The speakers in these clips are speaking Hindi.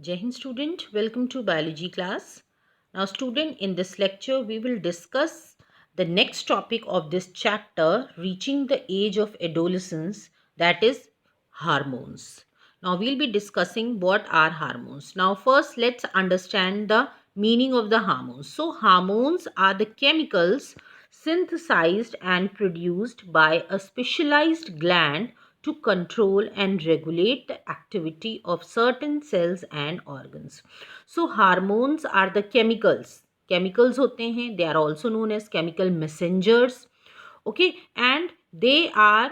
Jai Hind student, welcome to biology class. Now student, in this lecture we will discuss the next topic of this chapter, reaching the age of adolescence, that is hormones. Now we'll be discussing what are hormones. Now first let's understand the meaning of the hormones. So hormones are the chemicals synthesized and produced by a specialized gland to control and regulate the activity of certain cells and organs. So hormones are the chemicals होते हैं, they are also known as chemical messengers. Okay, and they are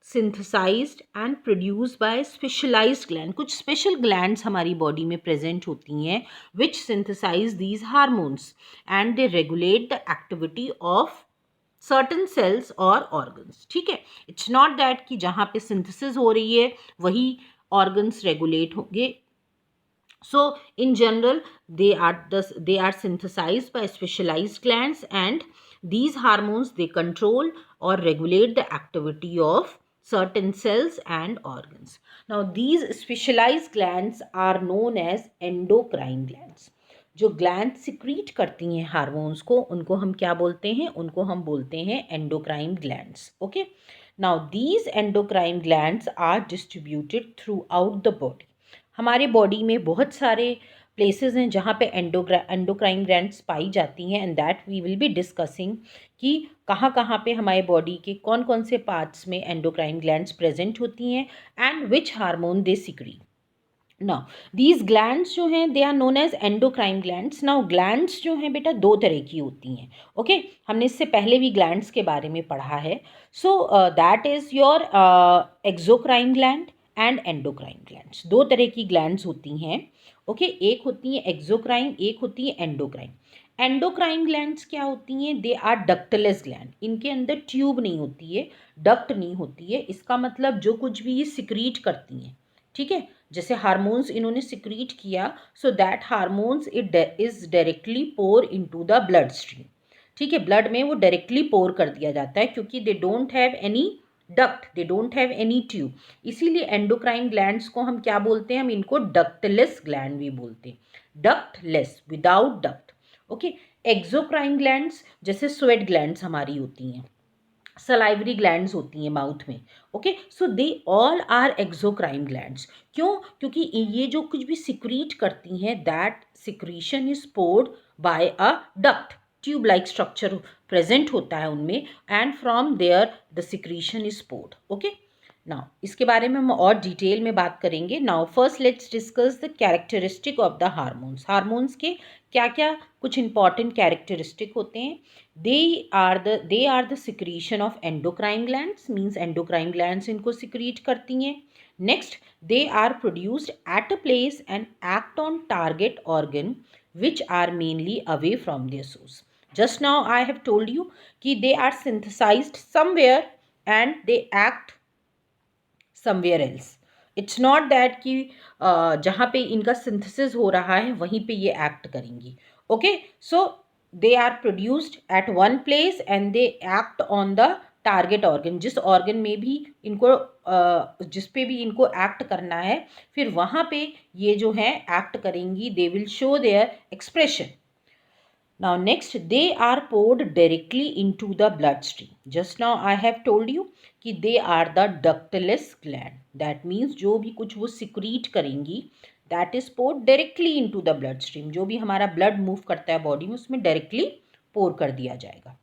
synthesized and produced by specialized gland. कुछ special glands हमारी body में present होती हैं which synthesize these hormones and they regulate the activity of certain cells और ऑर्गन्स. ठीक है, इट्स नॉट दैट कि जहाँ पे सिंथेसिस हो रही है वही ऑर्गन्स रेगुलेट होंगे. So in general they are synthesized by specialized glands, and these hormones they control or regulate the activity of certain cells and organs. Now these specialized glands are known as endocrine glands. जो ग्लैंड सिक्रीट करती हैं हार्मोन्स को उनको हम क्या बोलते हैं? उनको हम बोलते हैं endocrine glands. Okay, now these endocrine glands are distributed throughout the body. हमारे बॉडी में बहुत सारे प्लेसेस हैं जहाँ पे एंडोक्राइन ग्लैंड्स पाई जाती हैं, and that we will be discussing कि कहाँ कहाँ पे हमारे बॉडी के कौन कौन से पार्ट्स में एंडोक्राइन ग्लैंड्स प्रेजेंट होती हैं and which hormone they secrete. Now these glands जो हैं they are known as endocrine glands. Now glands जो हैं बेटा दो तरह की होती हैं. ओके, हमने इससे पहले भी ग्लैंड्स के बारे में पढ़ा है. So that is your exocrine gland and endocrine glands. दो तरह की ग्लैंड्स होती हैं. ओके, एक होती हैं एक्सोक्राइन, एक होती है एंडोक्राइन. एंडोक्राइन ग्लैंड्स क्या होती हैं? They are ductless gland. इनके अंदर ट्यूब नहीं होती है, डक्ट नहीं होती है. इसका मतलब जो कुछ भी ये सिक्रीट करती हैं, ठीक है, जैसे हार्मोन्स इन्होंने सिक्रीट किया, so that hormones it is directly pour into the blood stream. ठीक है, ब्लड में वो डायरेक्टली पोर कर दिया जाता है क्योंकि they don't have any duct, they don't have any tube. इसीलिए एंडोक्राइन ग्लैंड्स को हम क्या बोलते हैं? हम इनको डक्टलेस ग्लैंड भी बोलते हैं. Ductless, without duct. Okay, exocrine glands जैसे स्वेट ग्लैंड्स हमारी होती हैं, सलाइवरी ग्लैंड्स होती हैं माउथ में. Okay, so they all are exocrine glands. क्यों? क्योंकि ये जो कुछ भी सिक्रीट करती हैं that secretion is poured by a duct. Tube like structure present होता है उनमें, and from there the secretion is poured. Okay, now इसके बारे में हम और डिटेल में बात करेंगे. Now first let's discuss the characteristic of the hormones. Hormones के क्या क्या कुछ इंपॉर्टेंट कैरेक्टरिस्टिक होते हैं? they are the secretion of endocrine glands, means endocrine glands इनको secrete करती हैं. Next, they are produced at a place and act on target organ which are mainly away from their source. Just now I have told you कि they are synthesized somewhere and they act somewhere else. It's not that कि जहाँ पे इनका synthesis हो रहा है वहीं पे ये act करेंगी. Okay, so they are produced at one place and they act on the target organ. जिस ऑर्गन में भी इनको जिस पे भी इनको एक्ट करना है, फिर वहाँ पे ये जो है एक्ट करेंगी. They will show their expression. Now next, they are poured directly into the bloodstream. Just now I have told you कि they are the ductless gland. That means जो भी कुछ वो secrete करेंगी that is poured directly into the bloodstream. जो भी हमारा blood move करता है body में उसमें directly pour कर दिया जाएगा.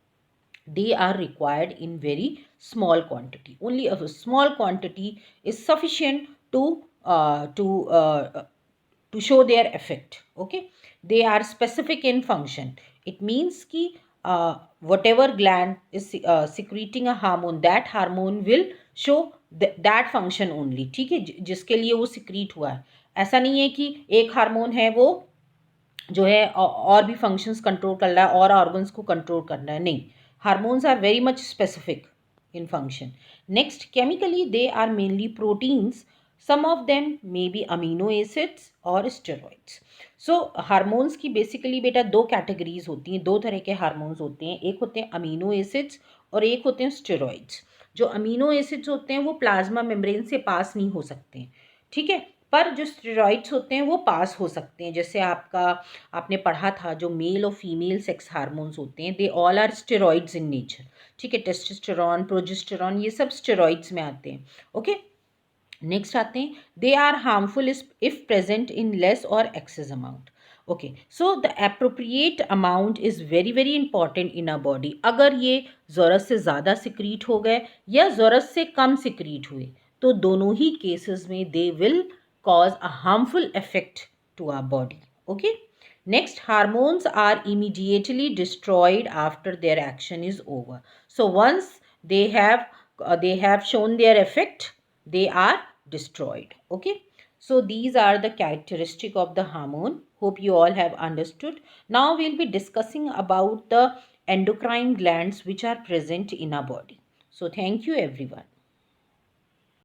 They are required in very small quantity. Only a small quantity is sufficient to show their effect. Okay, they are specific in function. It means कि whatever gland is secreting a hormone, that hormone will show that function only. ठीक है, जिसके लिए वो secrete हुआ है. ऐसा नहीं है कि एक हार्मोन है वो जो है और भी फंक्शंस कंट्रोल कर रहा है और ऑर्गन्स को कंट्रोल करना है. नहीं, hormones are very much specific in function. Next, chemically they are mainly proteins. Some of them may be amino acids or steroids. So hormones की बेसिकली बेटा दो कैटेगरीज होती हैं, दो तरह के हार्मोन्स होते हैं. एक होते हैं अमीनो एसिड्स और एक होते हैं स्टेरॉइड्स. जो अमीनो एसिड्स होते हैं वो प्लाज्मा मेम्ब्रेन से पास नहीं हो सकते हैं. ठीक है, पर जो स्टेरॉइड्स होते हैं वो पास हो सकते हैं। जैसे आपने पढ़ा था जो मेल और फीमेल सेक्स हार्मोन्स होते हैं, they all are steroids in nature, ठीक है। टेस्टोस्टेरॉन, प्रोजेस्टेरॉन, ये सब स्टेरॉइड्स में आते हैं। ओके, नेक्स्ट आते हैं, they are harmful if present in less और excess amount. Okay, so the appropriate amount is very very important in a body. अगर ये ज़रूरत से ज़्यादा सिक्रीट हो गए या ज़रूरत से कम सिक्रीट हुए, तो दोनों ही केसेस में they will cause a harmful effect to our body. Okay, next, hormones are immediately destroyed after their action is over. So once they have shown their effect, they are destroyed. Okay, so these are the characteristic of the hormone. Hope you all have understood. Now we'll be discussing about the endocrine glands which are present in our body. So thank you everyone.